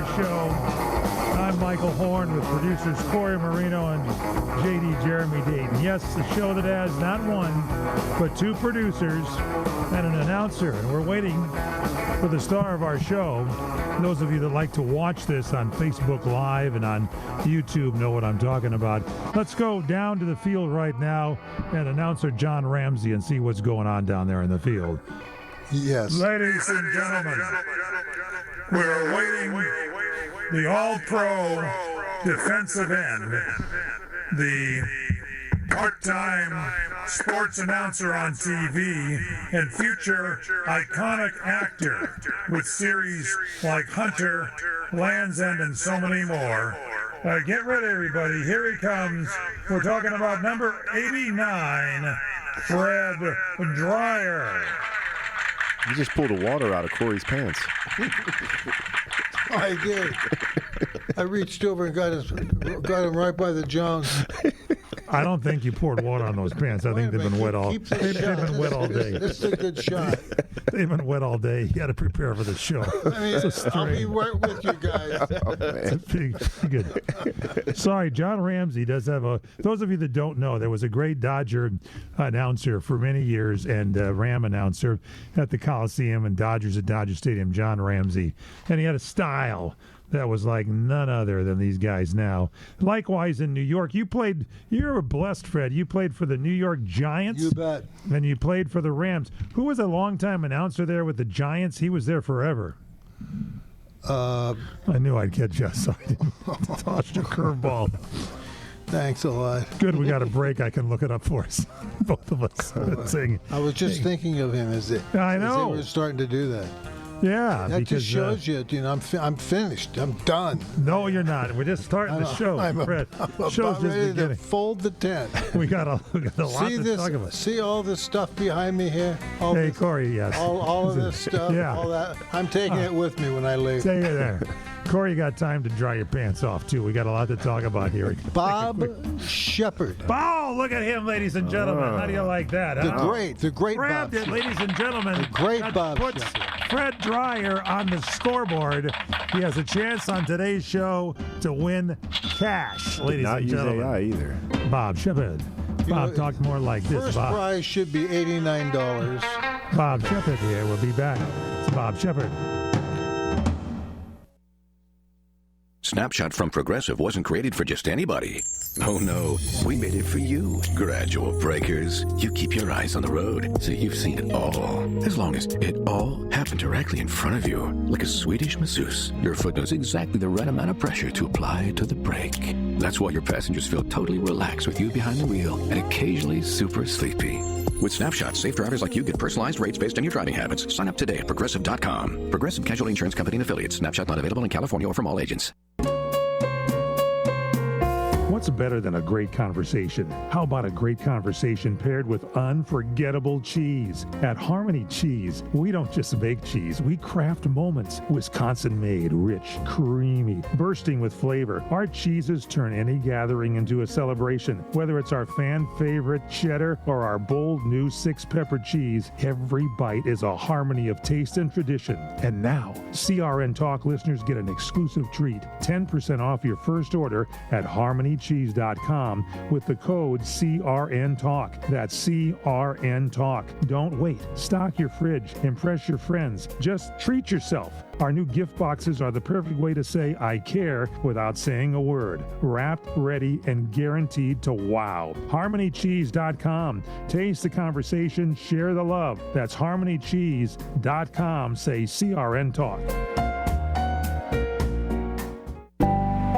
our show. I'm Michael Horn with producers Corey Marino and JD Jeremy Dayton. Yes, the show that has not one, but two producers and an announcer. And we're waiting for the star of our show. Those of you that like to watch this on Facebook Live and on YouTube know what I'm talking about. Let's go down to the field right now and announcer John Ramsey and see what's going on down there in the field. Yes. Ladies and gentlemen, we're awaiting the All-Pro defensive end, the part-time sports announcer on TV, and future iconic actor with series like Hunter, Land's End, and so many more. Get ready, everybody. Here he comes. We're talking about number 89, Fred Dreyer. You just pulled the water out of Corey's pants. I did. I reached over and got him right by the Jones. I don't think you poured water on those pants. I think they've been wet all. They've been wet all day. This is a good shot. They've been wet all day. You got to prepare for the show. I mean, I'll be right with you guys. Oh, good. Sorry, John Ramsey does have a. Those of you that don't know, there was a great Dodger announcer for many years and Ram announcer at the Coliseum and Dodgers at Dodger Stadium, John Ramsey, and he had a style that was like none other than these guys now. Likewise, in New York, you were blessed, Fred. You played for the New York Giants. You bet. And you played for the Rams. Who was a longtime announcer there with the Giants? He was there forever. I knew I'd catch you. So I didn't toss your curveball. Thanks a lot. Good, we got a break. I can look it up for us. Both of us. Sing. I was just thinking of him as I know. they were starting to do that. Yeah, that because just shows you know, I'm finished. I'm done. No, you're not. We're just starting the show, Fred. I'm Show's about just ready beginning. to fold the tent. We got a lot to talk about. See all this stuff behind me here? Hey, Corey, yes. All of this stuff, yeah. all that. I'm taking it with me when I leave. Stay there. Corey, you got time to dry your pants off, too. We got a lot to talk about here. Bob Shepard. Oh, look at him, ladies and gentlemen. How do you like that? The great Grabbed Bob it, ladies and gentlemen. The great that Bob puts Shepard. Fred Dreyer on the scoreboard. He has a chance on today's show to win cash, ladies and gentlemen. Not use AI either. Bob Shepard. Bob, talk more like this, First Bob. prize should be $89. Bob Shepard here. We'll be back. It's Bob Shepard. Snapshot from Progressive wasn't created for just anybody. Oh no, we made it for you. Gradual breakers. You keep your eyes on the road, so you've seen it all. As long as it all happened directly in front of you, like a Swedish masseuse, your foot knows exactly the right amount of pressure to apply to the brake. That's why your passengers feel totally relaxed with you behind the wheel and occasionally super sleepy. With Snapshot, safe drivers like you get personalized rates based on your driving habits. Sign up today at Progressive.com. Progressive Casualty Insurance Company and Affiliates. Snapshot not available in California or from all agents. What's better than a great conversation? How about a great conversation paired with unforgettable cheese? At Harmony Cheese, we don't just make cheese, we craft moments. Wisconsin-made, rich, creamy, bursting with flavor. Our cheeses turn any gathering into a celebration. Whether it's our fan-favorite cheddar or our bold new 6-pepper cheese, every bite is a harmony of taste and tradition. And now, CRN Talk listeners get an exclusive treat. 10% off your first order at harmonycheese.com with the code CRNTalk. That's CRN Talk. Don't wait. Stock your fridge. Impress your friends. Just treat yourself. Our new gift boxes are the perfect way to say I care without saying a word. Wrapped, ready, and guaranteed to wow. HarmonyCheese.com. Taste the conversation, share the love. That's HarmonyCheese.com. Say CRN Talk.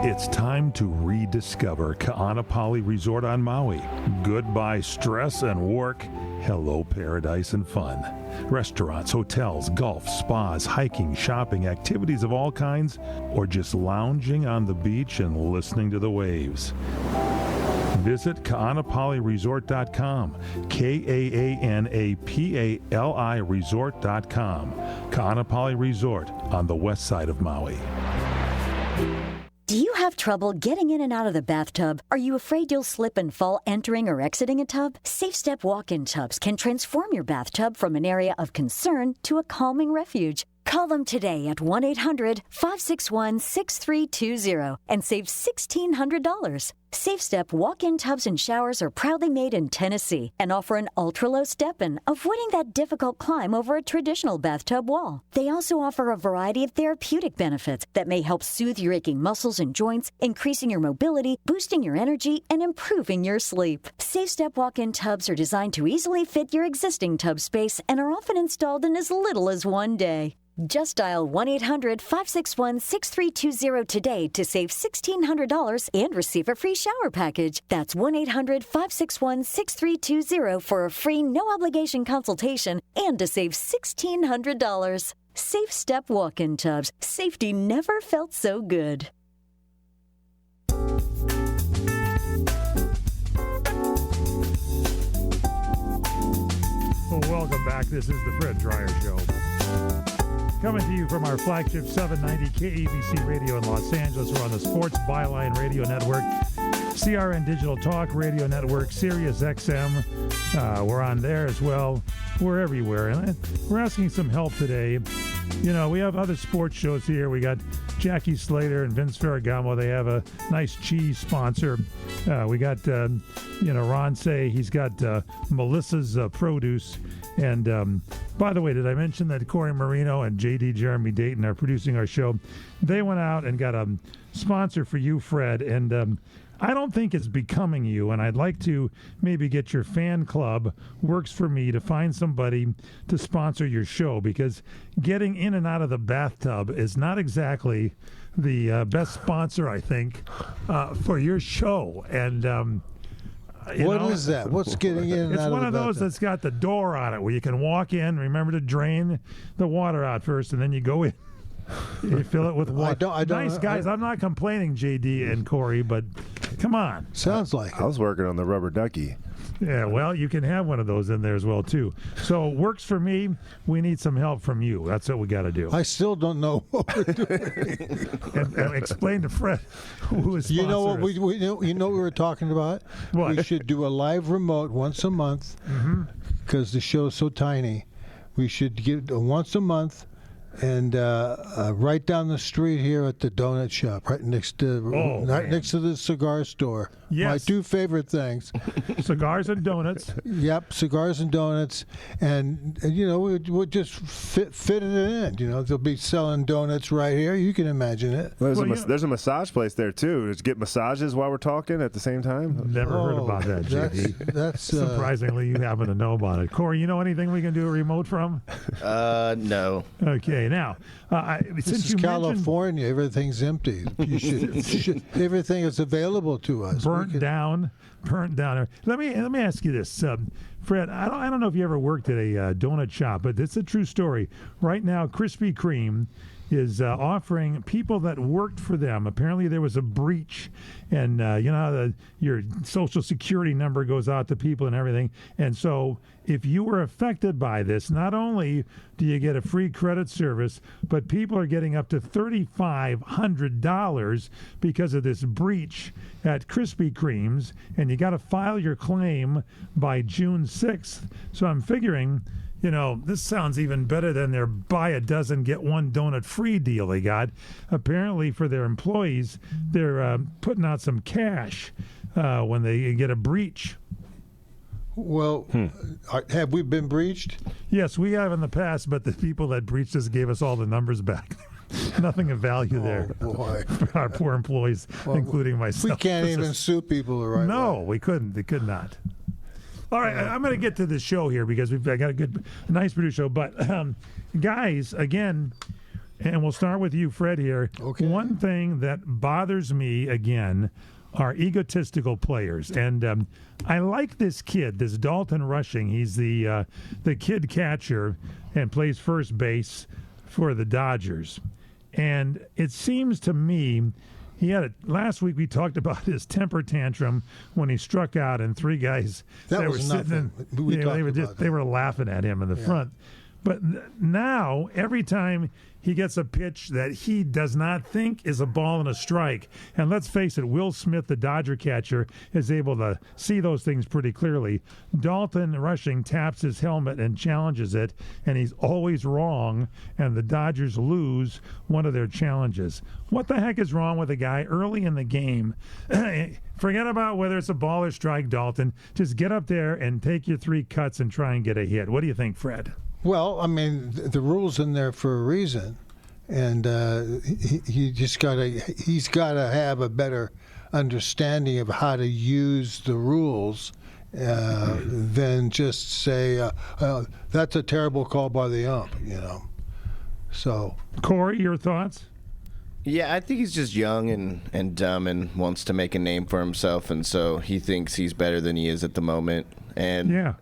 It's time to rediscover Ka'anapali Resort on Maui. Goodbye stress and work. Hello paradise and fun. Restaurants, hotels, golf, spas, hiking, shopping, activities of all kinds, or just lounging on the beach and listening to the waves. Visit Ka'anapaliResort.com, KAANAPALI Resort.com. Ka'anapali Resort on the west side of Maui. Do you have trouble getting in and out of the bathtub? Are you afraid you'll slip and fall entering or exiting a tub? SafeStep walk-in tubs can transform your bathtub from an area of concern to a calming refuge. Call them today at 1-800-561-6320 and save $1,600. SafeStep walk-in tubs and showers are proudly made in Tennessee and offer an ultra-low step-in, avoiding that difficult climb over a traditional bathtub wall. They also offer a variety of therapeutic benefits that may help soothe your aching muscles and joints, increasing your mobility, boosting your energy, and improving your sleep. SafeStep walk-in tubs are designed to easily fit your existing tub space and are often installed in as little as one day. Just dial 1-800-561-6320 today to save $1,600 and receive a free shower package. That's 1-800-561-6320 for a free no-obligation consultation and to save $1,600. Safe Step walk-in tubs. Safety never felt so good. Well, welcome back. This is the Fred Dreyer Show. Coming to you from our flagship 790 KABC Radio in Los Angeles. We're on the Sports Byline Radio Network, CRN Digital Talk Radio Network, Sirius XM. We're on there as well. We're everywhere. And we're asking some help today. You know, we have other sports shows here. We got Jackie Slater and Vince Ferragamo. They have a nice cheese sponsor. We got, Ron Say. He's got Melissa's Produce. And by the way, did I mention that Corey Marino and J.D. Jeremy Dayton are producing our show? They went out and got a sponsor for you, Fred. And I don't think it's becoming you, and I'd like to maybe get your fan club, Works For Me, to find somebody to sponsor your show, because getting in and out of the bathtub is not exactly the best sponsor, I think, for your show. And what is that? What's getting in and out of the bathtub? It's one of those that's got the door on it where you can walk in, remember to drain the water out first, and then you go in. You fill it with water. Nice guys. I'm not complaining, JD and Corey, but come on. Sounds like I was working on the rubber ducky. Yeah, well, you can have one of those in there as well, too. So, Works For Me, we need some help from you. That's what we got to do. I still don't know what we're doing. and explain to Fred who is sponsor. You know what we were talking about? What? We should do a live remote once a month because the show's so tiny. We should get once a month. And right down the street here at the donut shop, right next to next to the cigar store. Yes. My two favorite things. Cigars and donuts. Yep, cigars and donuts. And we'll just fit it in. They'll be selling donuts right here. You can imagine it. Well, there's a massage place there, too. Just get massages while we're talking at the same time. Never heard about that, JD. That's surprisingly, you happen to know about it. Corey, you know anything we can do a remote from? No. Okay, now, this since is you California. Everything's empty. You should everything is available to us. Burnt down. Let me ask you this, Fred. I don't know if you ever worked at a donut shop, but it's a true story. Right now, Krispy Kreme is offering people that worked for them. Apparently, there was a breach, and you know how your Social Security number goes out to people and everything. And so, if you were affected by this, not only do you get a free credit service, but people are getting up to $3,500 because of this breach at Krispy Kreme's, and you got to file your claim by June 6th. So I'm figuring, this sounds even better than their buy a dozen, get one donut free deal they got. Apparently, for their employees, they're putting out some cash when they get a breach. Well, have we been breached? Yes, we have in the past, but the people that breached us gave us all the numbers back. Nothing of value there. Oh, boy. For our poor employees, including myself. We can't even sue people the right way. No, we couldn't. They could not. All right, I'm going to get to the show here because we've got a nice produced show. But, guys, again, and we'll start with you, Fred, here. Okay. One thing that bothers me, again, are egotistical players. And I like this kid, this Dalton Rushing. He's the kid catcher and plays first base for the Dodgers. And it seems to me last week we talked about his temper tantrum when he struck out and three guys that were was sitting nothing. They they were laughing at him in the front. But now, every time he gets a pitch that he does not think is a ball and a strike, and let's face it, Will Smith, the Dodger catcher, is able to see those things pretty clearly. Dalton Rushing taps his helmet and challenges it, and he's always wrong, and the Dodgers lose one of their challenges. What the heck is wrong with a guy early in the game? Forget about whether it's a ball or strike, Dalton. Just get up there and take your 3 cuts and try and get a hit. What do you think, Fred? Well, I mean, the rule's in there for a reason, and he's got to have a better understanding of how to use the rules than just say that's a terrible call by the ump, So, Corey, your thoughts? Yeah, I think he's just young and dumb and wants to make a name for himself, and so he thinks he's better than he is at the moment. And yeah.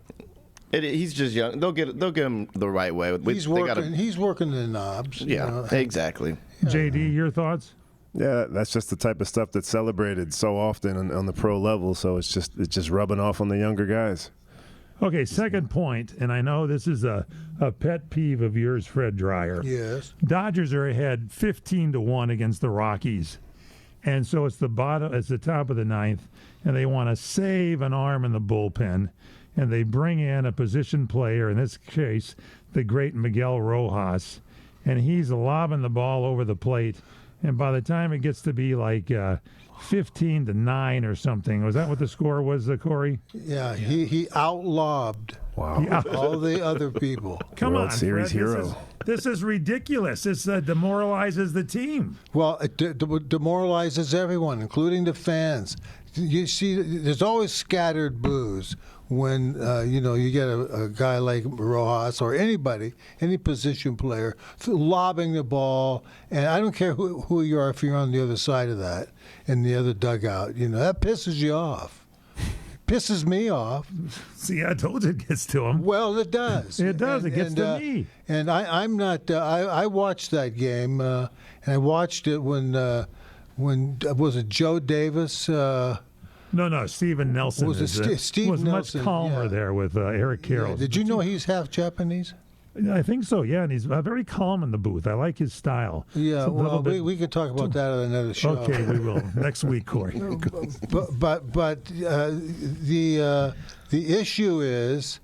He's just young. They'll get him the right way. He's working the knobs. Yeah, exactly. JD, your thoughts? Yeah, that's just the type of stuff that's celebrated so often on the pro level. So it's just rubbing off on the younger guys. Okay, second point, and I know this is a pet peeve of yours, Fred Dreyer. Yes. Dodgers are ahead 15-1 against the Rockies, and so it's the top of the ninth, and they want to save an arm in the bullpen. And they bring in a position player, in this case, the great Miguel Rojas, and he's lobbing the ball over the plate. And by the time it gets to be like 15-9 or something, was that what the score was, Corey? Yeah, he outlobbed all the other people. Come World on, Series Fred, hero. This is ridiculous. This demoralizes the team. Well, it demoralizes everyone, including the fans. You see, there's always scattered boos when you get a guy like Rojas or anybody, any position player, lobbing the ball, and I don't care who you are if you're on the other side of that in the other dugout. That pisses you off. Pisses me off. See, I told you it gets to him. Well, it does. It does. It gets to me. And I'm not. I watched that game, and I watched it when was it Joe Davis? No, Steven Nelson Steve was Nelson, much calmer there with Eric Carroll. Yeah. Did you know he's half Japanese? I think so, yeah, and he's very calm in the booth. I like his style. Yeah, well, we can talk about that on another show. Okay, we will. Next week, Corey. But the issue is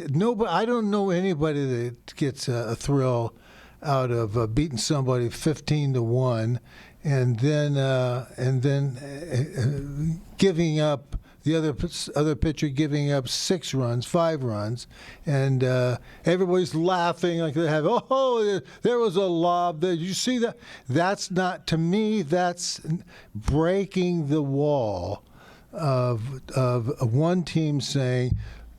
nobody. I don't know anybody that gets a thrill out of beating somebody 15-1. And then giving up the other pitcher giving up 6 runs, 5 runs, and everybody's laughing like they have. Oh, there was a lob. Did you see that? That's not, to me. That's breaking the wall of one team saying,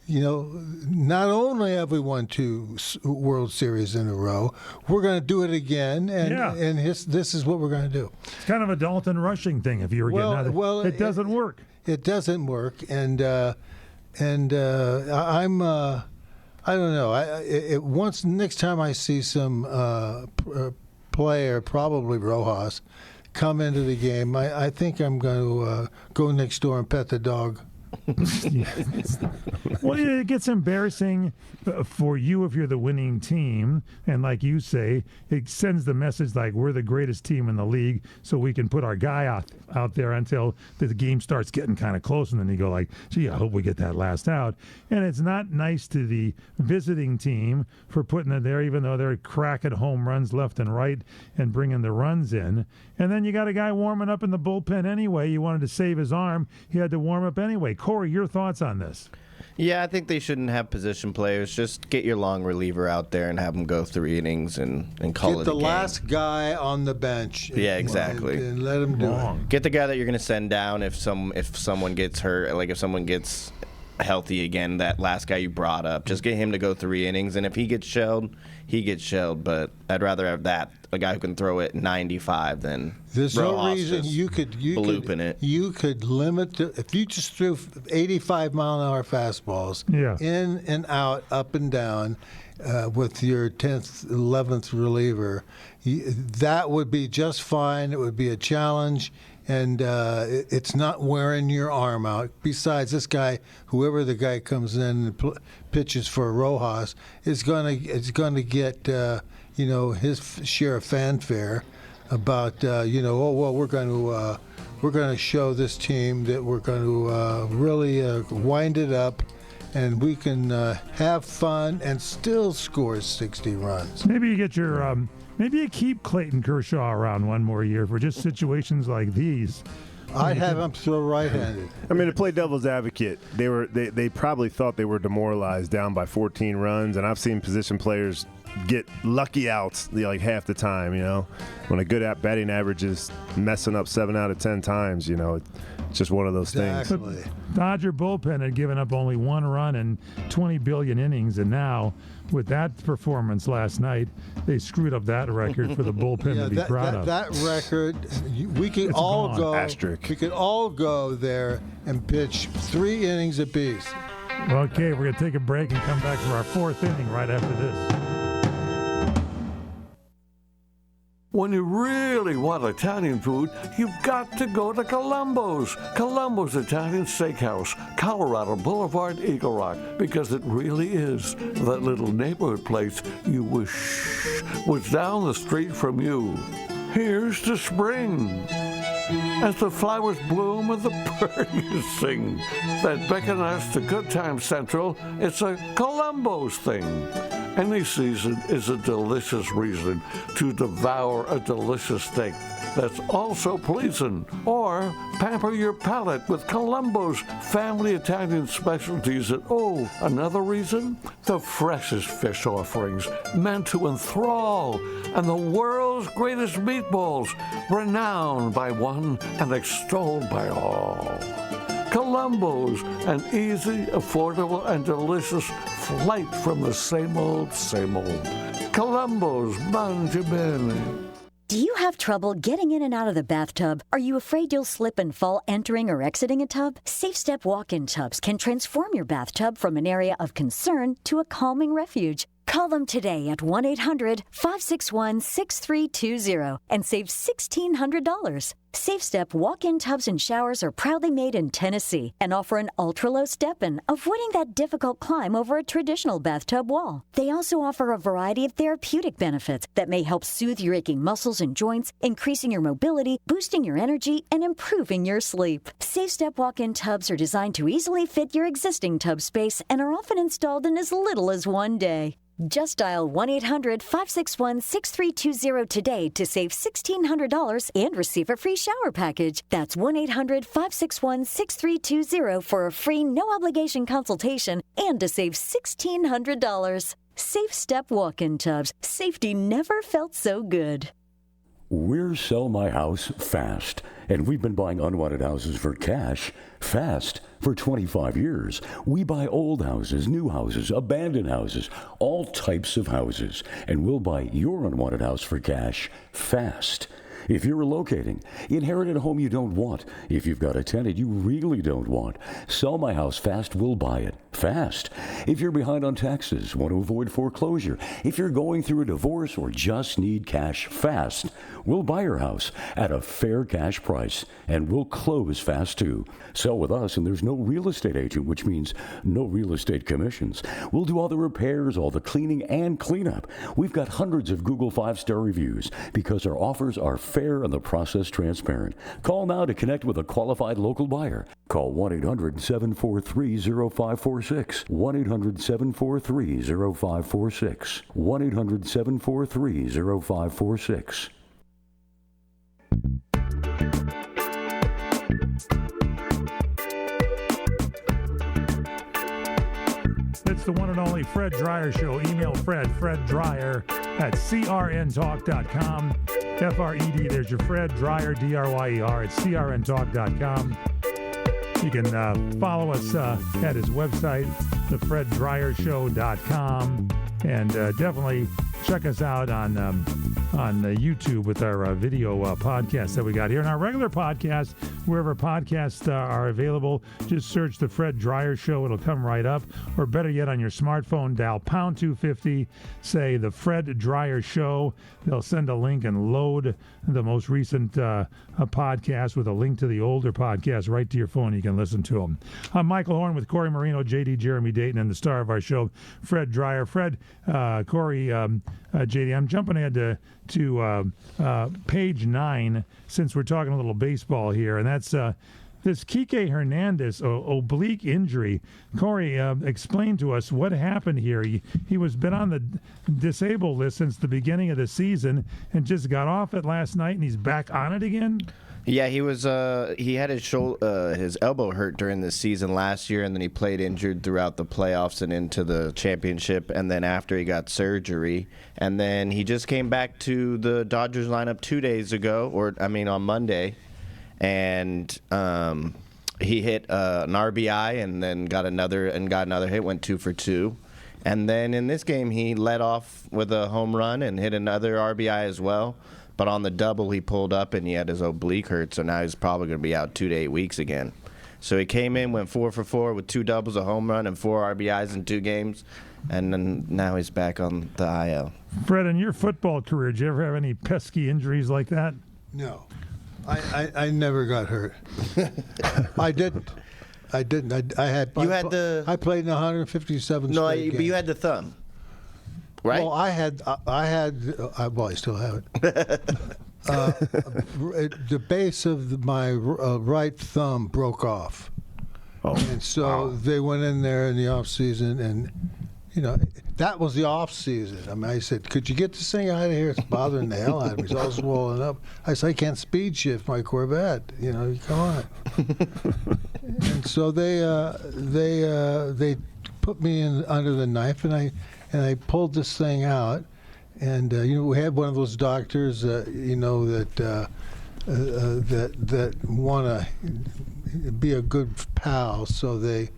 not only have we won 2 World Series in a row, we're going to do it again, and this is what we're going to do. It's kind of a Dalton Rushing thing. If you were getting out of it, it doesn't work. It doesn't work, and I'm I don't know. Next time I see some player, probably Rojas, come into the game, I think I'm going to go next door and pet the dog. Well, it gets embarrassing for you if you're the winning team, and like you say, it sends the message like we're the greatest team in the league, so we can put our guy out there until the game starts getting kind of close, and then you go like, gee, I hope we get that last out. And it's not nice to the visiting team for putting it there, even though they're cracking home runs left and right and bringing the runs in. And then you got a guy warming up in the bullpen anyway. You wanted to save his arm. He had to warm up anyway. Corey, your thoughts on this? Yeah, I think they shouldn't have position players. Just get your long reliever out there and have him go 3 innings and call it a game. Get the last guy on the bench. Yeah, exactly. And let him do it. Get the guy that you're going to send down if someone gets hurt, like if someone gets healthy again, that last guy you brought up. Just get him to go 3 innings, and if he gets shelled, he gets shelled. But I'd rather have a guy who can throw it 95 than there's Rojas no reason you could limit if you just threw 85-mile-an-hour fastballs in and out, up and down with your 10th, 11th reliever. That would be just fine. It would be a challenge, and it's not wearing your arm out. Besides, this guy, whoever the guy comes in and pitches for Rojas, is gonna get his share of fanfare about we're going to show this team that we're going to really wind it up, and we can have fun and still score 60 runs. Maybe you get your maybe you keep Clayton Kershaw around one more year for just situations like these. I'd have him throw right-handed. I mean, to play devil's advocate, they probably thought they were demoralized down by 14 runs, and I've seen position players get lucky outs like half the time. When a good batting average is messing up 7 out of 10 times, it's just one of those things. Exactly. Dodger bullpen had given up only 1 run in 20 billion innings, and now with that performance last night, they screwed up that record for the bullpen to be proud of. That record, we could all gone. go. Asterisk. We could all go there and pitch 3 innings apiece. Okay, we're going to take a break and come back for our 4th inning right after this. When you really want Italian food, you've got to go to Columbo's. Columbo's Italian Steakhouse, Colorado Boulevard, Eagle Rock, because it really is that little neighborhood place you wish was down the street from you. Here's to spring, as the flowers bloom and the birds sing, that beckon us to Good Time Central. It's a Columbo's thing. Any season is a delicious reason to devour a delicious steak that's also pleasing. Or pamper your palate with Columbo's family Italian specialties. And another reason? The freshest fish offerings meant to enthrall, and the world's greatest meatballs, renowned by one and extolled by all. Columbo's, an easy, affordable, and delicious flight from the same old, same old. Columbo's, mangia bene. Do you have trouble getting in and out of the bathtub? Are you afraid you'll slip and fall entering or exiting a tub? Safe Step walk-in tubs can transform your bathtub from an area of concern to a calming refuge. Call them today at 1-800-561-6320 and save $1,600. Safe Step walk-in tubs and showers are proudly made in Tennessee and offer an ultra-low step-in, avoiding that difficult climb over a traditional bathtub wall. They also offer a variety of therapeutic benefits that may help soothe your aching muscles and joints, increasing your mobility, boosting your energy, and improving your sleep. Safe Step walk-in tubs are designed to easily fit your existing tub space and are often installed in as little as 1 day. Just dial 1-800-561-6320 today to save $1,600 and receive a free shower package. That's 1-800-561-6320 for a free no-obligation consultation and to save $1,600. Safe Step walk-in tubs. Safety never felt so good. We're Sell My House Fast, and we've been buying unwanted houses for cash fast for 25 years. We buy old houses, new houses, abandoned houses, all types of houses, and we'll buy your unwanted house for cash fast. If you're relocating, inherited a home you don't want, if you've got a tenant you really don't want, Sell My House Fast will buy it fast. If you're behind on taxes, want to avoid foreclosure, if you're going through a divorce or just need cash fast, we'll buy your house at a fair cash price, and we'll close fast too. Sell with us, and there's no real estate agent, which means no real estate commissions. We'll do all the repairs, all the cleaning, and cleanup. We've got hundreds of Google 5-star reviews because our offers are fair and the process transparent. Call now to connect with a qualified local buyer. Call 1-800-743-0546. 1-800-743-0546. 1-800-743-0546. It's the one and only Fred Dryer Show. Email Fred Dryer at crntalk.com. F-R-E-D, there's your Fred Dryer, D-R-Y-E-R, at crntalk.com. You can follow us at his website, thefreddryershow.com, and definitely check us out on on YouTube with our video podcast that we got here. And our regular podcast, wherever podcasts are available, just search The Fred Dreyer Show. It'll come right up. Or better yet, on your smartphone, dial pound 250, say The Fred Dreyer Show. They'll send a link and load the most recent podcast with a link to the older podcast right to your phone. You can listen to them. I'm Michael Horn with Corey Marino, JD Jeremy Dayton, and the star of our show, Fred Dreyer. Fred, Corey, JD, I'm jumping ahead to page 9 since we're talking a little baseball here, and that's this Kike Hernandez oblique injury. Corey, explain to us what happened here. He was been on the disabled list since the beginning of the season and just got off it last night, and he's back on it again? Yeah, he was. He had his elbow hurt during the season last year, and then he played injured throughout the playoffs and into the championship. And then after he got surgery, and then he just came back to the Dodgers lineup 2 days ago, on Monday, and he hit an RBI and then got another hit. Went 2 for 2. And then in this game, he led off with a home run and hit another RBI as well. But on the double, he pulled up and he had his oblique hurt, so now he's probably going to be out 2 to 8 weeks again. So he came in, went 4 for 4 with 2 doubles, a home run, and 4 RBIs in 2 games, and then now he's back on the IL. Fred, in your football career, did you ever have any pesky injuries like that? No. I never got hurt. I didn't. I played in 157 No, straight but you games. had the thumb. Right? Well, I still have it. The base of my right thumb broke off. Oh. And so they went in there in the off season, and that was the off season. I mean, I said, "Could you get this thing out of here? It's bothering the hell out of me. It's all swollen up." I said, "I can't speed shift my Corvette. Come on." And so they put me in under the knife, and I pulled this thing out, and we had one of those doctors, that want to be a good pal, so they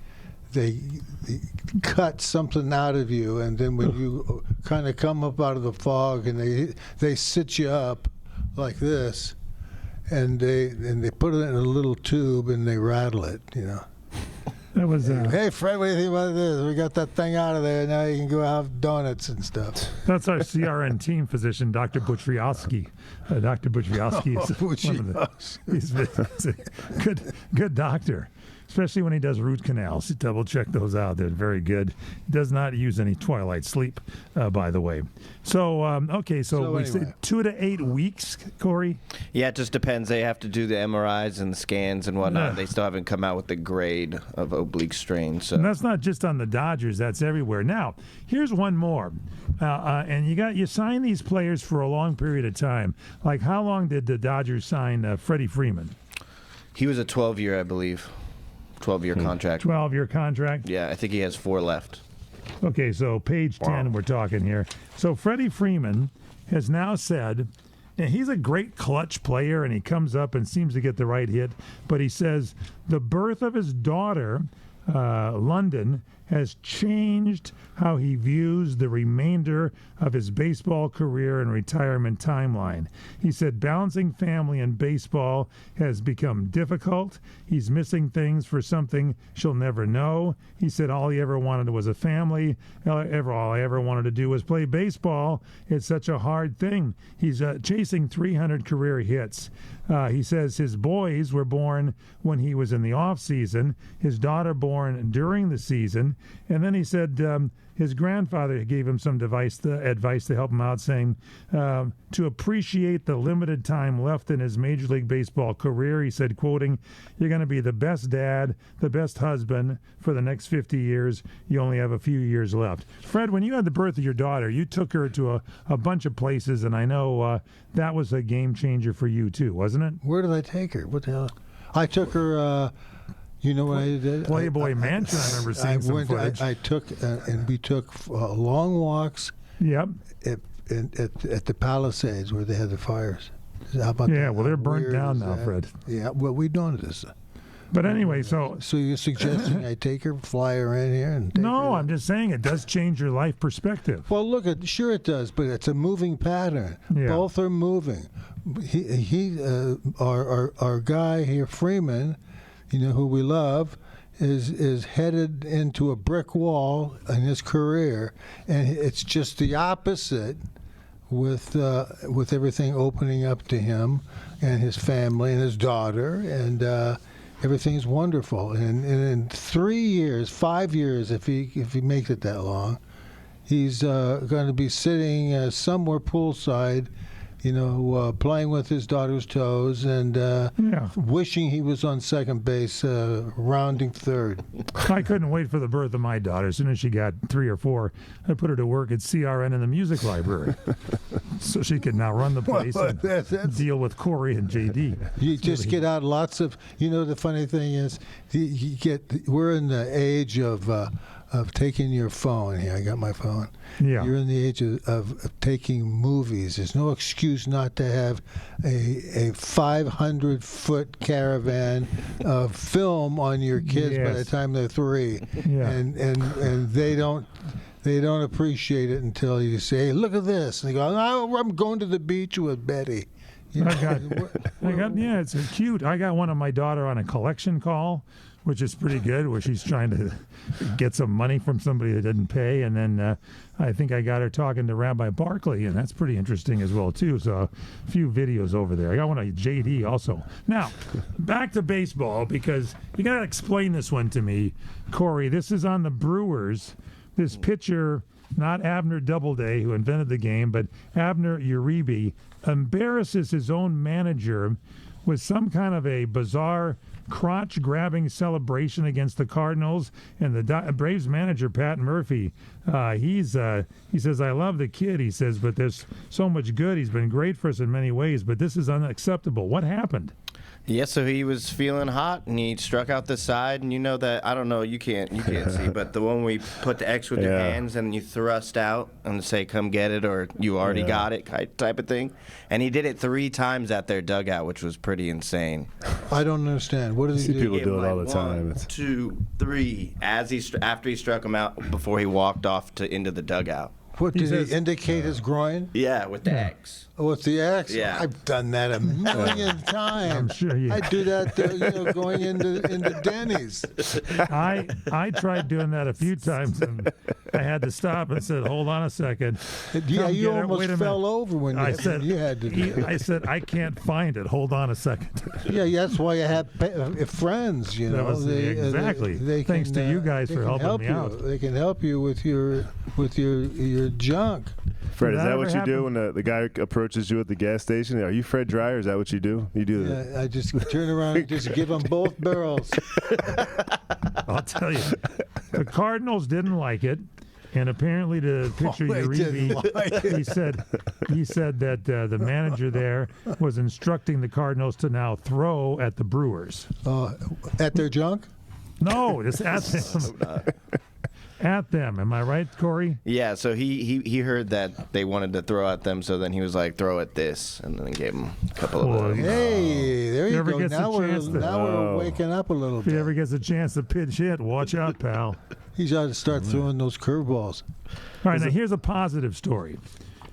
cut something out of you, and then when you kind of come up out of the fog, and they sit you up like this, and they put it in a little tube and they rattle it, That was Hey, Fred, what do you think about this? We got that thing out of there. Now you can go have donuts and stuff. That's our CRN team physician, Dr. Butriowski. Dr. Butriowski is he's a good doctor, especially when he does root canals. Double check those out. They're very good. Does not use any twilight sleep, by the way. So, so we anyway. say 2 to 8 weeks, Corey? Yeah, it just depends. They have to do the MRIs and the scans and whatnot. They still haven't come out with the grade of oblique strain. So. And that's not just on the Dodgers. That's everywhere. Now, here's one more. And you sign these players for a long period of time. Like, how long did the Dodgers sign Freddie Freeman? He was a 12-year, I believe. 12-year contract. 12-year contract? Yeah, I think he has 4 left. Okay, so page 10, we're talking here. So Freddie Freeman has now said, and he's a great clutch player, and he comes up and seems to get the right hit, but he says the birth of his daughter, London, has changed how he views the remainder of his baseball career and retirement timeline. He said balancing family and baseball has become difficult. He's missing things for something she'll never know. He said all he ever wanted was a family. All I ever wanted to do was play baseball. It's such a hard thing. He's chasing 300 career hits. He says his boys were born when he was in the off season, his daughter born during the season, and then he said his grandfather gave him some advice to help him out, saying to appreciate the limited time left in his Major League Baseball career. He said, quoting, "You're going to be the best dad, the best husband for the next 50 years. You only have a few years left." Fred, when you had the birth of your daughter, you took her to a bunch of places, and I know that was a game changer for you too, wasn't it? Where did I take her? What the hell? I took her. You know what I did? Playboy Mansion. I remember seeing some footage. I took, and we took long walks. Yep. At the Palisades where they had the fires. How about Yeah, that? well, they're How burnt weird down is now, that? Fred. Yeah, well, we don't this. But anyway, so you're suggesting I take her, fly her in here, and take no, her? I'm just saying it does change your life perspective. Well, sure it does, but it's a moving pattern. Yeah. Both are moving. Our guy here, Freeman, who we love, is headed into a brick wall in his career, and it's just the opposite with everything opening up to him and his family and his daughter, and everything's wonderful. And in 3 years, 5 years, if he makes it that long, he's going to be sitting somewhere poolside, playing with his daughter's toes and wishing he was on second base, rounding third. I couldn't wait for the birth of my daughter. As soon as she got 3 or 4, I put her to work at CRN in the music library, so she could now run the place and deal with Corey and JD. You just get out lots of. The funny thing is, we're in the age of taking your phone. Here, I got my phone. Yeah. You're in the age of taking movies. There's no excuse not to have a 500-foot caravan of film on your kids by the time they're 3. Yeah. And they don't appreciate it until you say, "Hey, look at this." And they go, "Oh, I'm going to the beach with Betty." It's cute. I got one of my daughter on a collection call, which is pretty good, where she's trying to get some money from somebody that didn't pay. And then I think I got her talking to Rabbi Barkley, and that's pretty interesting as well, too. So a few videos over there. I got one of JD also. Now, back to baseball, because you got to explain this one to me. Corey, this is on the Brewers. This pitcher, not Abner Doubleday, who invented the game, but Abner Uribe, embarrasses his own manager with some kind of a bizarre crotch-grabbing celebration against the Cardinals. And the Braves manager, Pat Murphy, he says, "I love the kid," he says, "but there's so much good. He's been great for us in many ways, but this is unacceptable." What happened? Yeah, so he was feeling hot, and he struck out the side, and that, I don't know, you can't see, but the one where you put the X with your hands and you thrust out and say, "Come get it," or "You already got it," type of thing. And he did it 3 times at their dugout, which was pretty insane. I don't understand. What does he do? People do it all the time. 1, 2, 3, after he struck him out, before he walked off into the dugout. What, did he indicate his groin? Yeah, with the X. Oh, it's the X? Yeah. I've done that a million times. I'm sure you. I do that, going into Denny's. I tried doing that a few times, and I had to stop and said, "Hold on a second." Yeah, Come you get it. almost Wait a fell minute. over when you had to do it. I said, "I can't find it. Hold on a second." Yeah, that's why you have friends, That was exactly. They Thanks to you guys for helping me out. They can help you with your junk. Fred, is Did that that what ever you do happen? when the guy approaches you at the gas station? Are you Fred Dreyer? Is that what you do? You do that? Yeah, I just turn around and just give them both barrels. I'll tell you, the Cardinals didn't like it, and apparently the pitcher he said that the manager there was instructing the Cardinals to now throw at the Brewers. At their junk? No, it's at them. At them, am I right, Corey? Yeah, so he heard that they wanted to throw at them, so then he was like, "Throw at this," and then gave him a couple of those. Hey, there you Ever go. gets a Now chance to- we're waking up a little If he bit. ever gets a chance to pitch hit, watch out, pal. He's got to start throwing those curveballs. All right, now here's a positive story,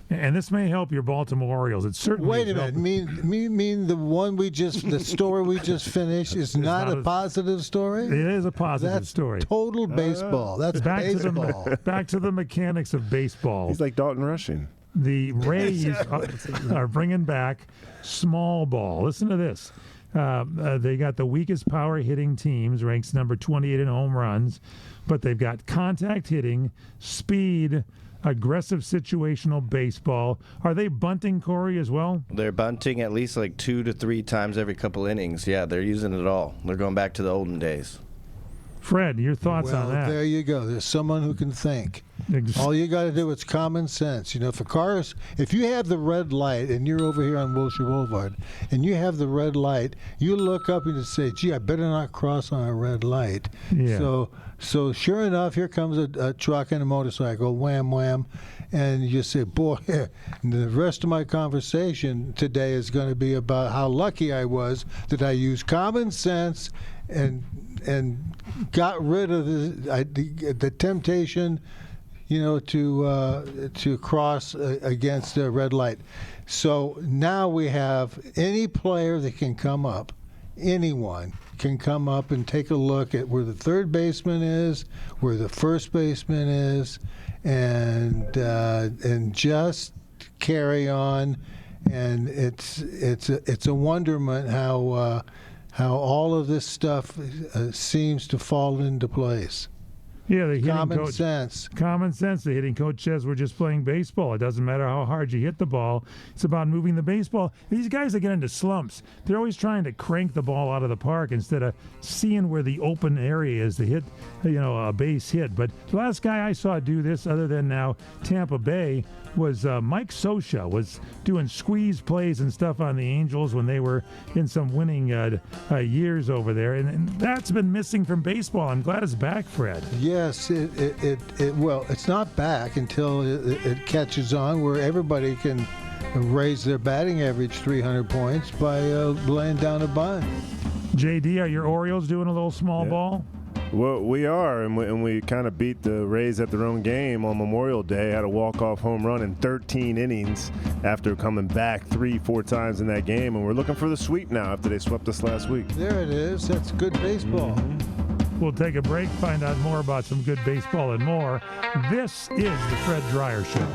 and this may help your Baltimore Orioles. It certainly Wait a has minute. helped- Mean the story we just finished is not a positive story? It is a positive That's story. total baseball. That's baseball. Back to the mechanics of baseball. He's like Dalton Rushing. The Rays are bringing back small ball. Listen to this. They got the weakest power hitting teams, ranks number 28 in home runs, but they've got contact hitting, speed, aggressive situational baseball. Are they bunting, Corey, as well? They're bunting at least like 2 to 3 times every couple innings. Yeah, they're using it all. They're going back to the olden days. Fred, your thoughts on that? There you go. There's someone who can think. All you got to do is common sense. You know, if you have the red light and you're over here on Wilshire Boulevard and you have the red light, you look up and you say, gee, I better not cross on a red light. Yeah. So sure enough, here comes a truck and a motorcycle, wham, wham. And you say, boy, the rest of my conversation today is going to be about how lucky I was that I used common sense and got rid of the temptation, you know, to cross against a red light. So now we have any player that can come up, anyone can come up and take a look at where the third baseman is, where the first baseman is, and just carry on. And it's a wonderment how all of this stuff seems to fall into place. Yeah, the hitting common sense. Common sense. The hitting coach says we're just playing baseball. It doesn't matter how hard you hit the ball. It's about moving the baseball. These guys that get into slumps, they're always trying to crank the ball out of the park instead of seeing where the open area is to hit, a base hit. But the last guy I saw do this, other than now Tampa Bay, was Mike Scioscia, was doing squeeze plays and stuff on the Angels when they were in some winning years over there, and that's been missing from baseball. I'm glad it's back, Fred. Yes, it's not back until it catches on where everybody can raise their batting average 300 points by laying down a bunt. JD, are your Orioles doing a little small ball? Well, we are, and we kind of beat the Rays at their own game on Memorial Day. Had a walk-off home run in 13 innings after coming back 3-4 times in that game, and we're looking for the sweep now after they swept us last week. There it is. That's good baseball. Mm-hmm. We'll take a break, find out more about some good baseball and more. This is the Fred Dreyer Show.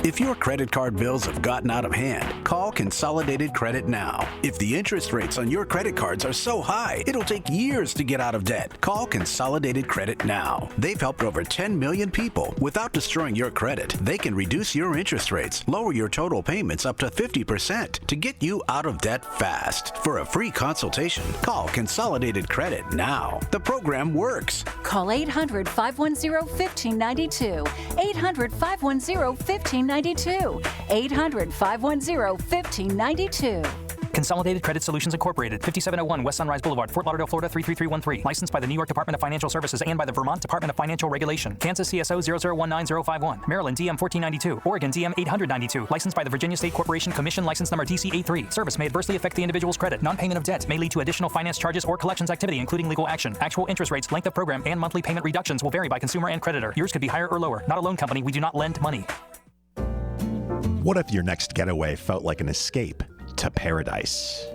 If your credit card bills have gotten out of hand, call Consolidated Credit now. If the interest rates on your credit cards are so high, it'll take years to get out of debt. Call Consolidated Credit now. They've helped over 10 million people without destroying your credit. They can reduce your interest rates, lower your total payments up to 50% to get you out of debt fast. For a free consultation, call Consolidated Credit now. The program works. Call 800-510-1592. 800-510-1592. 800-510-1592. Consolidated Credit Solutions Incorporated, 5701 West Sunrise Boulevard, Fort Lauderdale, Florida 33313. Licensed by the New York Department of Financial Services and by the Vermont Department of Financial Regulation. Kansas CSO 0019051. Maryland DM 1492. Oregon DM 892. Licensed by the Virginia State Corporation Commission, license number DC83. Service may adversely affect the individual's credit. Non-payment of debt may lead to additional finance charges or collections activity, including legal action. Actual interest rates, length of program, and monthly payment reductions will vary by consumer and creditor. Yours could be higher or lower. Not a loan company. We do not lend money. What if your next getaway felt like an escape to paradise?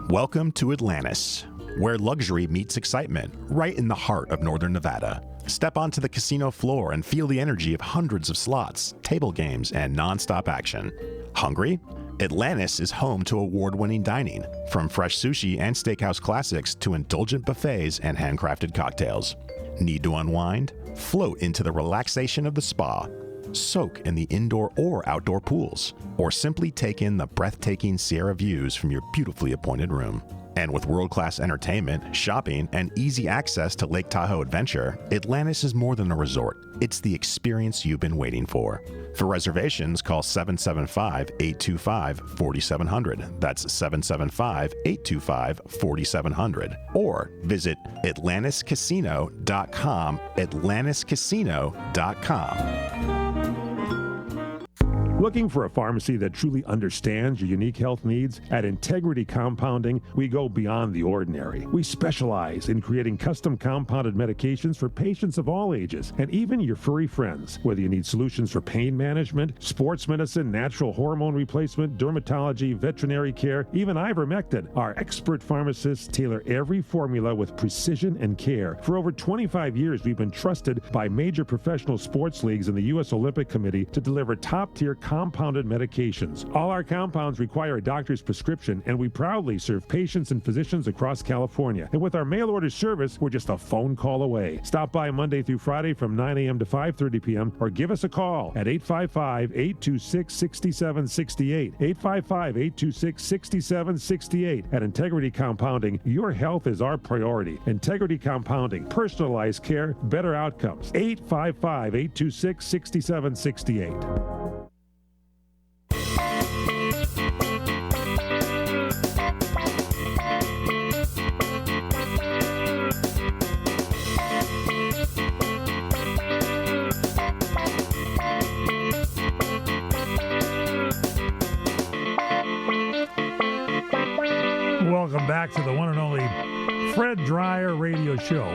Welcome to Atlantis, where luxury meets excitement, right in the heart of northern Nevada. Step onto the casino floor and feel the energy of hundreds of slots, table games, and non-stop action. Hungry? Atlantis is home to award-winning dining, from fresh sushi and steakhouse classics to indulgent buffets and handcrafted cocktails. Need to unwind? Float into the relaxation of the spa. Soak in the indoor or outdoor pools, or simply take in the breathtaking Sierra views from your beautifully appointed room. And with world-class entertainment, shopping, and easy access to Lake Tahoe Adventure, Atlantis is more than a resort. It's the experience you've been waiting for. For reservations, call 775-825-4700. That's 775-825-4700. Or visit atlantiscasino.com, atlantiscasino.com. Looking for a pharmacy that truly understands your unique health needs? At Integrity Compounding, we go beyond the ordinary. We specialize in creating custom compounded medications for patients of all ages, and even your furry friends. Whether you need solutions for pain management, sports medicine, natural hormone replacement, dermatology, veterinary care, even ivermectin, our expert pharmacists tailor every formula with precision and care. For over 25 years, we've been trusted by major professional sports leagues and the U.S. Olympic Committee to deliver top-tier compounded medications. All our compounds require a doctor's prescription, and we proudly serve patients and physicians across California. And with our mail order service, we're just a phone call away. Stop by Monday through Friday from 9 a.m. to 5:30 p.m. or give us a call at 855-826-6768. 855-826-6768. At Integrity Compounding, your health is our priority. Integrity Compounding, personalized care, better outcomes. 855-826-6768. Welcome back to the one and only Fred Dreyer Radio Show.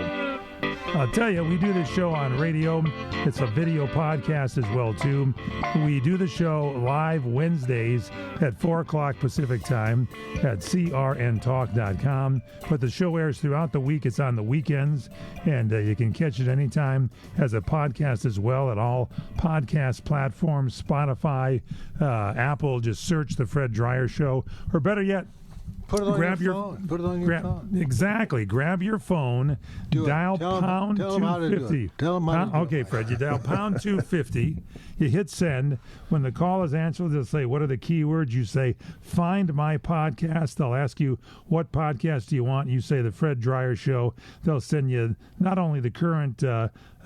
I'll tell you, we do this show on radio. It's a video podcast as well, too. We do the show live Wednesdays at 4 o'clock Pacific time at crntalk.com. But the show airs throughout the week. It's on the weekends, and you can catch it anytime as a podcast as well at all podcast platforms, Spotify, Apple. Just search The Fred Dreyer Show. Or better yet, put it on your phone. Put it on your phone. Exactly. Grab your phone, dial pound 250. Tell them how to do it. Okay, Fred, you dial pound 250. You hit send. When the call is answered, they'll say, what are the keywords? You say, find my podcast. They'll ask you, what podcast do you want? You say, The Fred Dreyer Show. They'll send you not only the current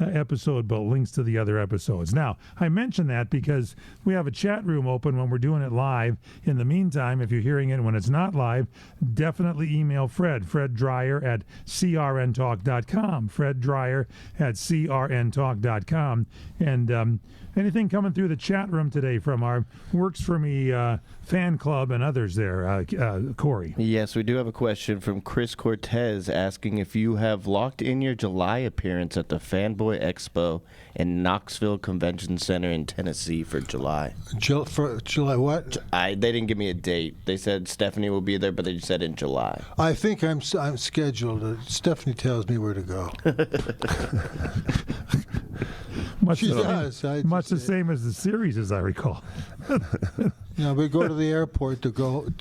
episode, but links to the other episodes. Now, I mention that because we have a chat room open when we're doing it live. In the meantime, if you're hearing it when it's not live, definitely email Fred Dreyer at crntalk.com. Fred Dreyer at crntalk.com. And anything coming through the chat room today from our Works For Me fan club and others there, Corey? Yes, we do have a question from Chris Cortez asking if you have locked in your July appearance at the Fanboy Expo in Knoxville Convention Center in Tennessee for July. For July what? They didn't give me a date. They said Stephanie will be there, but they just said in July. I think I'm scheduled. Stephanie tells me where to go. Much the same as the series, as I recall. We go to the airport to go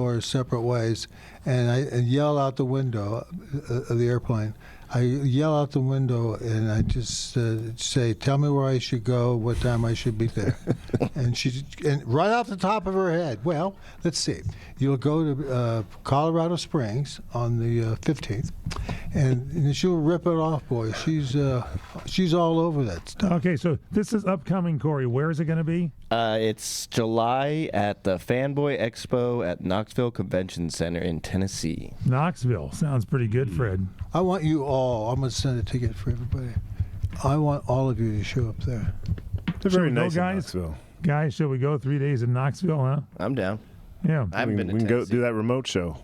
our separate ways, and I yell out the window of the airplane. I yell out the window, and I just say, "Tell me where I should go, what time I should be there." and right off the top of her head, well, let's see. You'll go to Colorado Springs on the 15th, and she'll rip it off, boy. She's all over that stuff. Okay, so this is upcoming, Corey. Where is it going to be? It's July at the Fanboy Expo at Knoxville Convention Center in Tennessee. Knoxville. Sounds pretty good, Fred. I want you all. I'm going to send a ticket for everybody. I want all of you to show up there. It's very nice in guys. Knoxville. Guys, shall we go 3 days in Knoxville, huh? I'm down. Yeah. I haven't been to We can go Tennessee. do that remote show.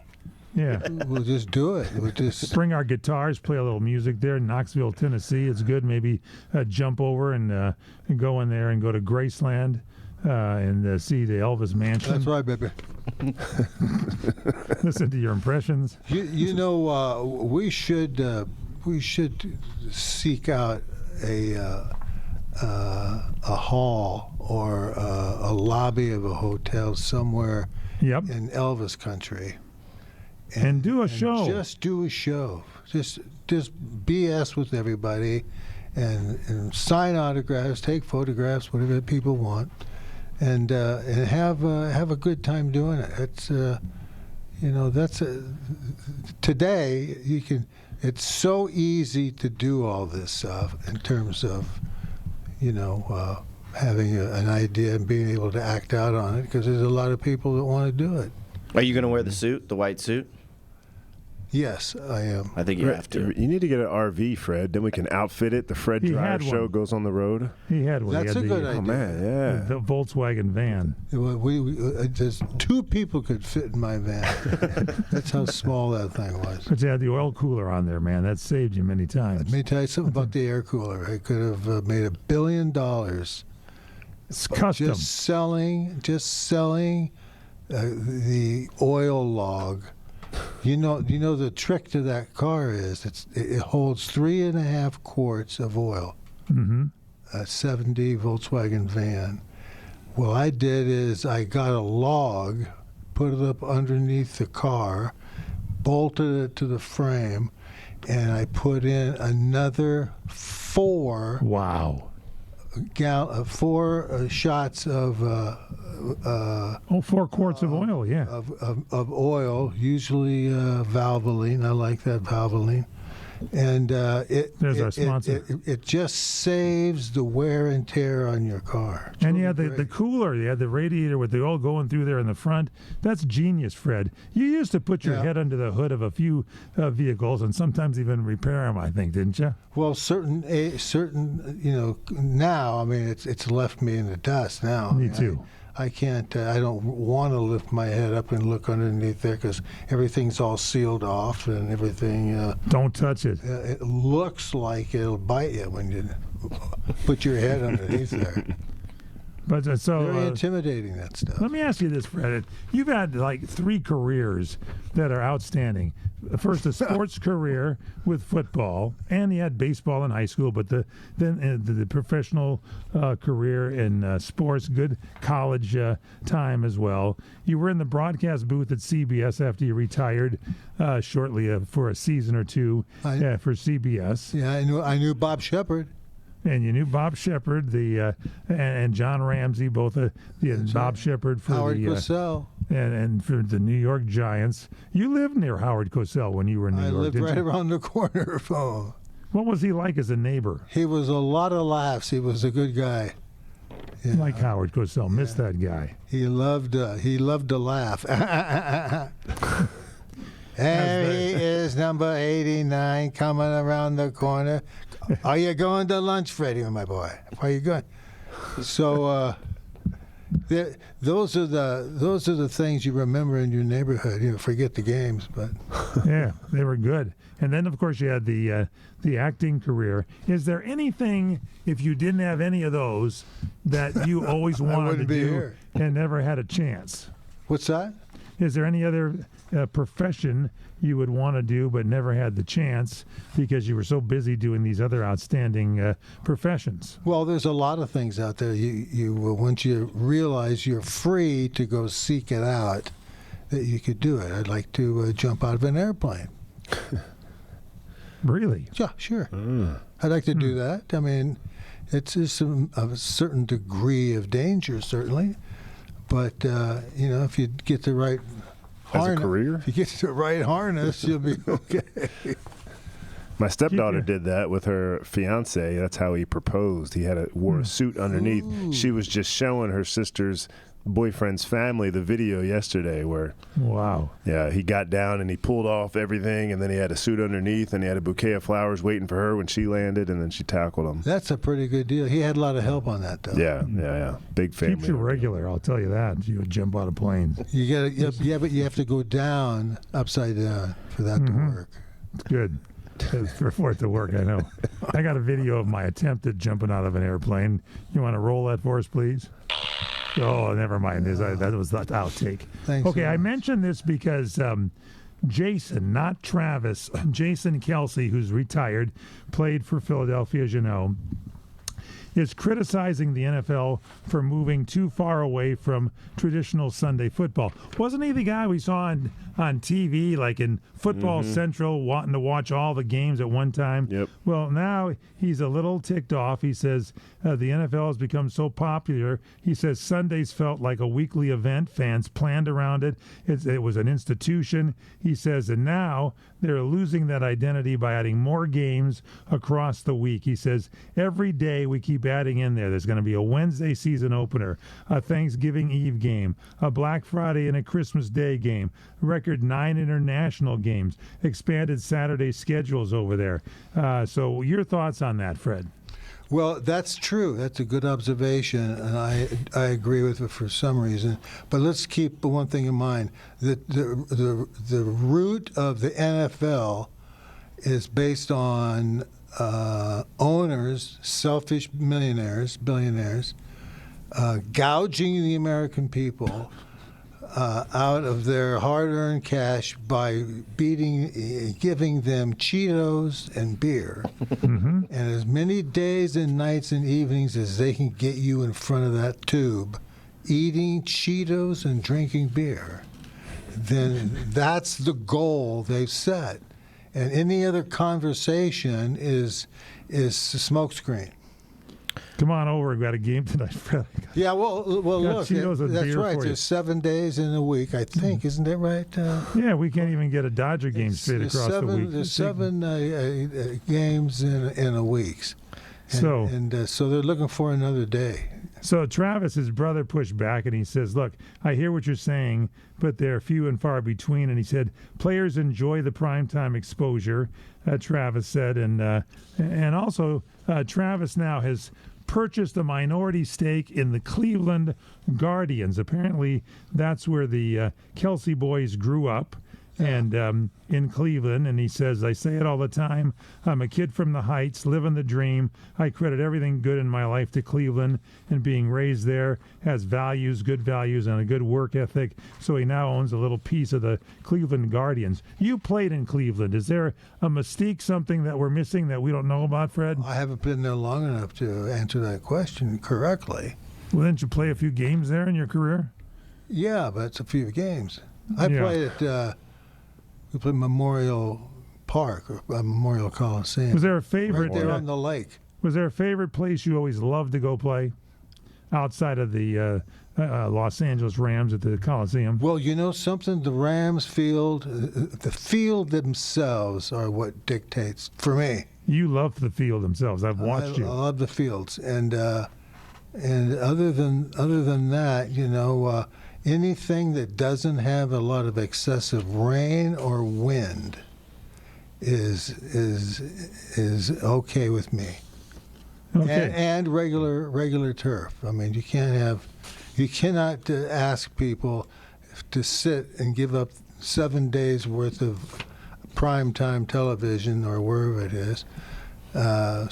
Yeah. We'll just do it. We'll just bring our guitars, play a little music there in Knoxville, Tennessee. It's good. Maybe jump over and go in there and go to Graceland and see the Elvis Mansion. That's right, baby. Listen to your impressions. We should seek out a hall or a lobby of a hotel somewhere in Elvis country. And do a show. Just do a show. Just BS with everybody, and sign autographs, take photographs, whatever people want, and have a good time doing it. It's today you can. It's so easy to do all this stuff in terms of having an idea and being able to act out on it, because there's a lot of people that want to do it. Are you going to wear the suit, the white suit? Yes, I am. I think you have to. You need to get an RV, Fred. Then we can outfit it. The Fred Dreyer Show goes on the He had one. That's a good idea. Oh, man, yeah. The Volkswagen van. There's 2 people could fit in my van. That's how small that thing was. But you had the oil cooler on there, man. That saved you many times. Let me tell you something about the air cooler. I could have made $1 billion. It's custom. Just selling the oil log. You know the trick to that car is it holds 3.5 quarts of oil. Mm-hmm. A 70 Volkswagen van. what I did is I got a log, put it up underneath the car, bolted it to the frame, and I put in another 4 shots of 4 quarts of oil, yeah. Of oil, usually Valvoline. I like that Valvoline. And There's our sponsor. It just saves the wear and tear on your car. It's And really you had the cooler, you had the radiator with the oil going through there in the front. That's genius, Fred. You used to put your head under the hood of a few vehicles and sometimes even repair them, I think, didn't you? Well, certain, now, I mean, it's left me in the dust now. Me too. I can't, I don't want to lift my head up and look underneath there because everything's all sealed off and everything. Don't touch it. It looks like it'll bite you when you put your head underneath there. But very intimidating, that stuff. Let me ask you this, Fred. You've had like 3 careers that are outstanding. First, a sports career with football, and you had baseball in high school. But then the professional career in sports, good college time as well. You were in the broadcast booth at CBS after you retired shortly for a season or 2 for CBS. Yeah, I knew Bob Shepard. And you knew Bob Shepard, and John Ramsey, both Bob Shepard for Howard Cosell, and for the New York Giants. You lived near Howard Cosell when you were in New York. I lived right around the corner from him. What was he like as a neighbor? He was a lot of laughs. He was a good guy. Yeah. Like Howard Cosell, miss that guy. He loved to laugh. And he is number 89 coming around the corner. Are you going to lunch, Freddie, my boy? Where are you going? So those are the things you remember in your neighborhood. You forget the games, but yeah, they were good. And then, of course, you had the acting career. Is there anything, if you didn't have any of those, that you always wanted to do and never had a chance? What's that? Is there any other profession you would want to do but never had the chance because you were so busy doing these other outstanding professions? Well, there's a lot of things out there. You once you realize you're free to go seek it out, that you could do it. I'd like to jump out of an airplane. Really? Yeah, sure. I'd like to do that. I mean, it's just a certain degree of danger, certainly. But, if you get the right harness, as a career? If you get the right harness, you'll be okay. My stepdaughter did that with her fiance. That's how he proposed. He wore a suit underneath. Ooh. She was just showing her sister's boyfriend's family the video yesterday where he got down and he pulled off everything, and then he had a suit underneath, and he had a bouquet of flowers waiting for her when she landed, and then she tackled him. That's a pretty good deal. He had a lot of help on that, though. Yeah. Big family. Keeps you regular, I'll tell you that. You would jump out of planes. But you have to go down upside down for that to work. It's good. For it to work, I know. I got a video of my attempt at jumping out of an airplane. You want to roll that for us, please? Oh, never mind. That was the outtake. Thanks. Okay, I mentioned this because Jason, not Travis, Jason Kelsey, who's retired, played for Philadelphia, as you know, is criticizing the NFL for moving too far away from traditional Sunday football. Wasn't he the guy we saw on TV, like in Football Central, wanting to watch all the games at one time? Yep. Well, now he's a little ticked off. He says the NFL has become so popular. He says Sundays felt like a weekly event. Fans planned around it. It was an institution. He says, and now they're losing that identity by adding more games across the week. He says every day we keep adding in there. There's going to be a Wednesday season opener, a Thanksgiving Eve game, a Black Friday and a Christmas Day game, record 9 international games, expanded Saturday schedules over there. So your thoughts on that, Fred? Well, that's true. That's a good observation, and I agree with it for some reason. But let's keep one thing in mind: that the root of the NFL is based on owners, selfish billionaires, gouging the American people out of their hard-earned cash by giving them Cheetos and beer, and as many days and nights and evenings as they can get you in front of that tube eating Cheetos and drinking beer, then that's the goal they've set. And any other conversation is a smokescreen. Come on over. We've got a game tonight, Fred. Yeah, well, look, Cheetos and that's beer right. for you. There's 7 days in a week, I think. Isn't that right? Yeah, we can't even get a Dodger game straight across the week. There's 7 games in a week. And so they're looking for another day. So Travis, his brother, pushed back and he says, look, I hear what you're saying, but they're few and far between. And he said, players enjoy the primetime exposure, Travis said. And also, Travis now has purchased a minority stake in the Cleveland Guardians. Apparently, that's where the Kelsey boys grew up. And in Cleveland, and he says, I say it all the time, I'm a kid from the Heights, living the dream. I credit everything good in my life to Cleveland, and being raised there, has values, good values, and a good work ethic. So he now owns a little piece of the Cleveland Guardians. You played in Cleveland. Is there a mystique, something that we're missing that we don't know about, Fred? I haven't been there long enough to answer that question correctly. Well, didn't you play a few games there in your career? Yeah, but it's a few games. I played at... We played Memorial Park or Memorial Coliseum. Was there a favorite? Right there on the lake. Was there a favorite place you always loved to go play outside of the Los Angeles Rams at the Coliseum? Well, you know something? The Rams field, the field themselves are what dictates for me. You love the field themselves. I've watched you. I love the fields, and other than that, you know. Anything that doesn't have a lot of excessive rain or wind is okay with me. Okay. And regular turf. I mean, you cannot ask people to sit and give up 7 days worth of primetime television or wherever it is,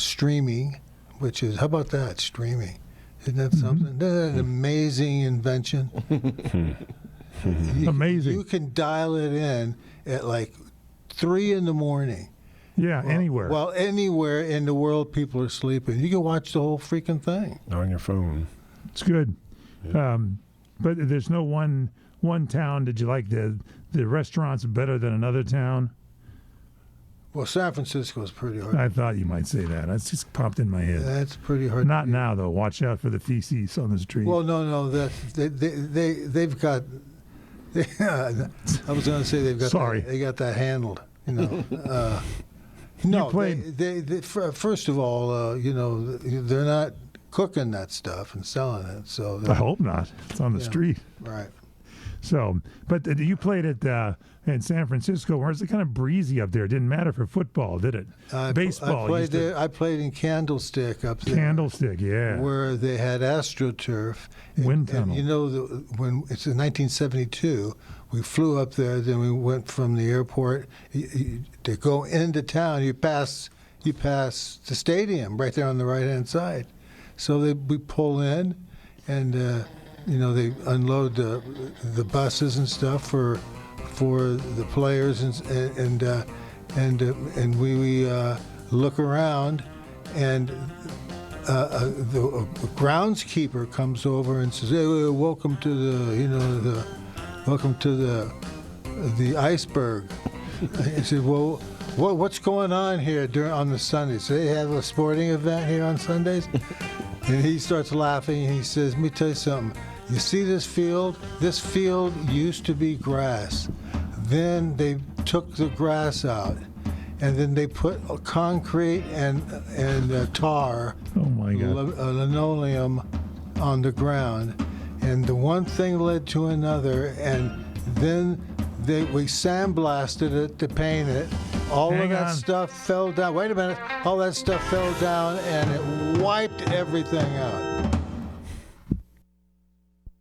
streaming, which is, how about that, streaming? Isn't that something? Isn't that an amazing invention? Amazing. You can dial it in at like 3 a.m. Yeah, anywhere. Well, anywhere in the world people are sleeping. You can watch the whole freaking thing. On your phone. It's good. Yeah. But there's no one town. Did you like the restaurants better than another town? Well, San Francisco is pretty hard. I thought you might say that. That's just popped in my head. That's pretty hard. Not now, though. Watch out for the feces on the street. Well, no. They've got. I was going to say they've got. Sorry. They got that handled. You know. No. They first of all, you know, they're not cooking that stuff and selling it. So I hope not. It's on the street. Right. So, but you played it in San Francisco, where it's kind of breezy up there. It didn't matter for football, did it? Baseball. I played in Candlestick up there. Candlestick, yeah. Where they had AstroTurf. Wind tunnel. And you know, when it's in 1972, we flew up there. Then we went from the airport to go into town. You pass the stadium right there on the right-hand side. So we pull in, and you know, they unload the buses and stuff for the players, and we look around, and the groundskeeper comes over and says, "Hey, welcome to the iceberg." I said, "Well, what's going on here on the Sundays? So they have a sporting event here on Sundays?" And he starts laughing, and he says, "Let me tell you something. You see this field? This field used to be grass. Then they took the grass out, and then they put concrete and tar, linoleum on the ground, and the one thing led to another, and then we sandblasted it to paint it. All of that stuff fell down. Wait a minute. All that stuff fell down, and it wiped everything out."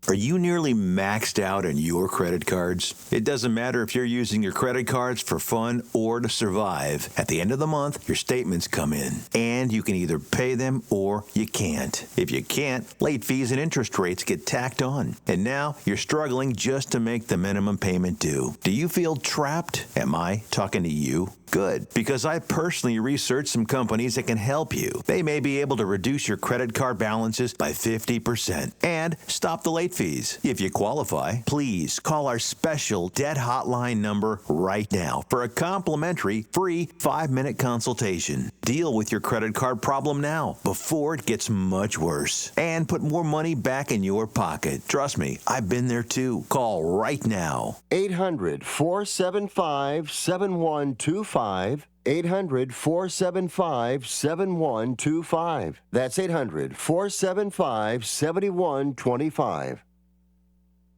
Are you nearly maxed out on your credit cards? It doesn't matter if you're using your credit cards for fun or to survive. At the end of the month, your statements come in, and you can either pay them or you can't. If you can't, late fees and interest rates get tacked on. And now you're struggling just to make the minimum payment due. Do you feel trapped? Am I talking to you? Good, because I personally researched some companies that can help you. They may be able to reduce your credit card balances by 50% and stop the late fees. fees. If you qualify, please call our special debt hotline number right now for a complimentary free 5-minute consultation. Deal with your credit card problem now before it gets much worse and put more money back in your pocket. Trust me, I've been there too. Call right now. 800-475-7125. 800-475-7125. That's 800-475-7125.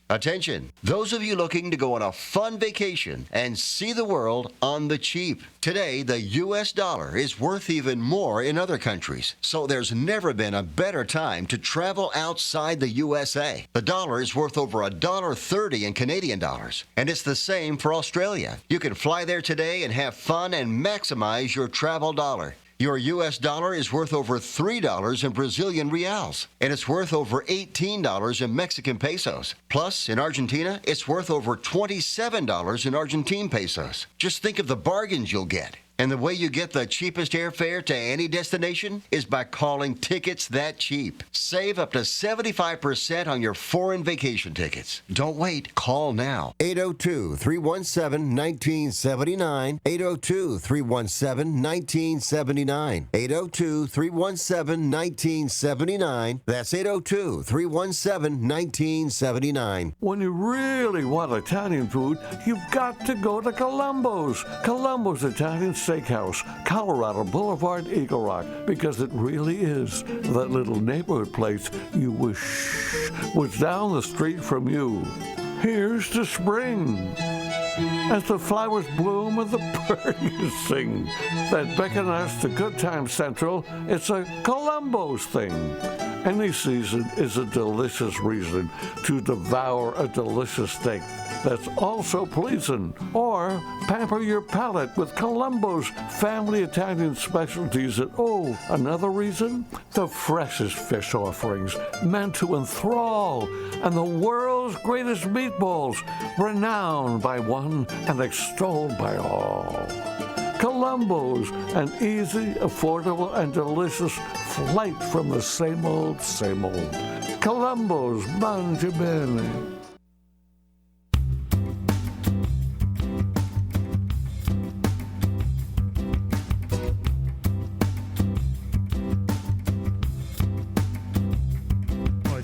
Attention, those of you looking to go on a fun vacation and see the world on the cheap. Today, the U.S. dollar is worth even more in other countries, so there's never been a better time to travel outside the USA. The dollar is worth over $1.30 in Canadian dollars, and it's the same for Australia. You can fly there today and have fun and maximize your travel dollar. Your U.S. dollar is worth over $3 in Brazilian reals, and it's worth over $18 in Mexican pesos. Plus, in Argentina, it's worth over $27 in Argentine pesos. Just think of the bargains you'll get. And the way you get the cheapest airfare to any destination is by calling Tickets That Cheap. Save up to 75% on your foreign vacation tickets. Don't wait. Call now. 802-317-1979. 802-317-1979. 802-317-1979. That's 802-317-1979. When you really want Italian food, you've got to go to Columbo's. Columbo's Italian Steakhouse, Colorado Boulevard, Eagle Rock, because it really is that little neighborhood place you wish was down the street from you. Here's to spring, as the flowers bloom and the birds sing, that beckon us to Good Time Central. It's a Columbo's thing. Any season is a delicious reason to devour a delicious steak that's also pleasing. Or pamper your palate with Columbo's family Italian specialties. And oh, another reason? The freshest fish offerings meant to enthrall, and the world's greatest meatballs, renowned by one and extolled by all. Columbo's, an easy, affordable, and delicious flight from the same old, same old. Columbo's, mangia bene.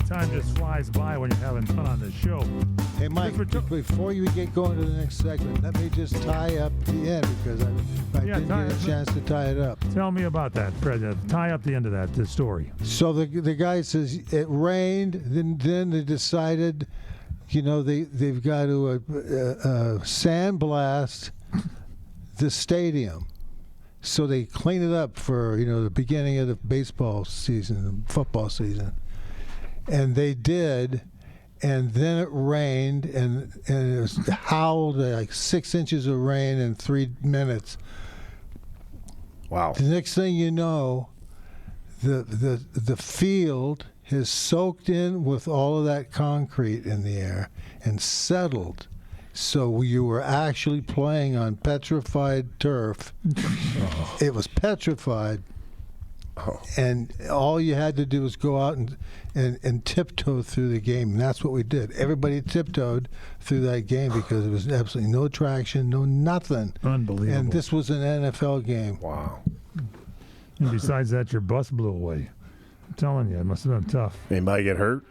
Time just flies by when you're having fun on this show. Hey, Mike, before you get going to the next segment, let me just tie up the end because I didn't get a chance to tie it up. Tell me about that, Fred. Tie up the end of that story. So the guy says it rained. Then they decided, they've got to sandblast the stadium. So they clean it up for the beginning of the baseball season, the football season. And they did, and then it rained, and it was howled like 6 inches of rain in 3 minutes. Wow! The next thing you know, the field has soaked in with all of that concrete in the air and settled. So you were actually playing on petrified turf. It was petrified. And all you had to do was go out and tiptoe through the game. And that's what we did. Everybody tiptoed through that game because there was absolutely no traction, no nothing. Unbelievable. And this was an NFL game. Wow. And besides that, your bus blew away. I'm telling you, it must have been tough. Anybody get hurt?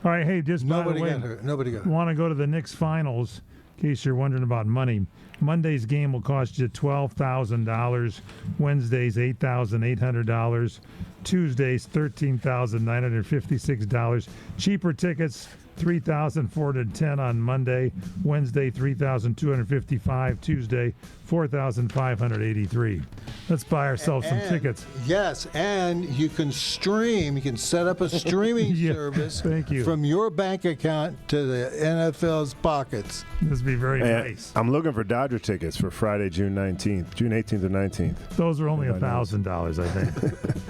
All right, hey, just Nobody by the way, got hurt. Nobody got hurt. Want to go to the Knicks finals, in case you're wondering about money. Monday's game will cost you $12,000. Wednesday's $8,800. Tuesday's $13,956. Cheaper tickets, $3,410 on Monday. Wednesday, $3,255. Tuesday, $4,583. Let's buy ourselves some tickets. Yes, and you can stream. You can set up a streaming service from your bank account to the NFL's pockets. This would be very nice. I'm looking for Dodger tickets for Friday, June 18th and 19th. Those are only $1,000, I think.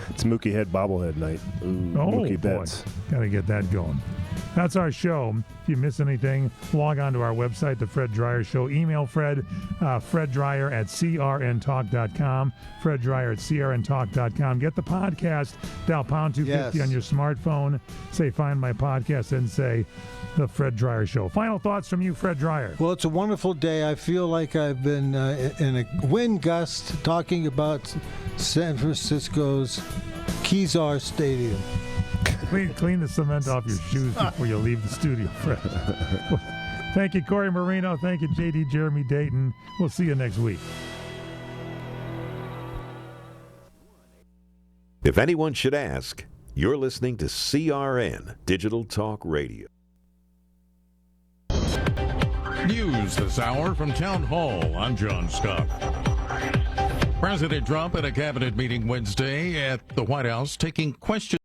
It's Mookie Head bobblehead night. Ooh, oh, Mookie boy. bets. Got to get that going. That's our show. If you miss anything, log on to our website, The Fred Dreyer Show. Email Fred, freddryer@crntalk.com, freddryer@crntalk.com. Get the podcast, dial pound 250 on your smartphone, say find my podcast, and say The Fred Dreyer Show. Final thoughts from you, Fred Dreyer. Well, it's a wonderful day. I feel like I've been in a wind gust talking about San Francisco's Kezar Stadium. Clean the cement off your shoes before you leave the studio, Fred. Thank you, Corey Marino. Thank you, J.D. Jeremy Dayton. We'll see you next week. If anyone should ask, you're listening to CRN Digital Talk Radio. News this hour from Town Hall. I'm John Scott. President Trump at a cabinet meeting Wednesday at the White House taking questions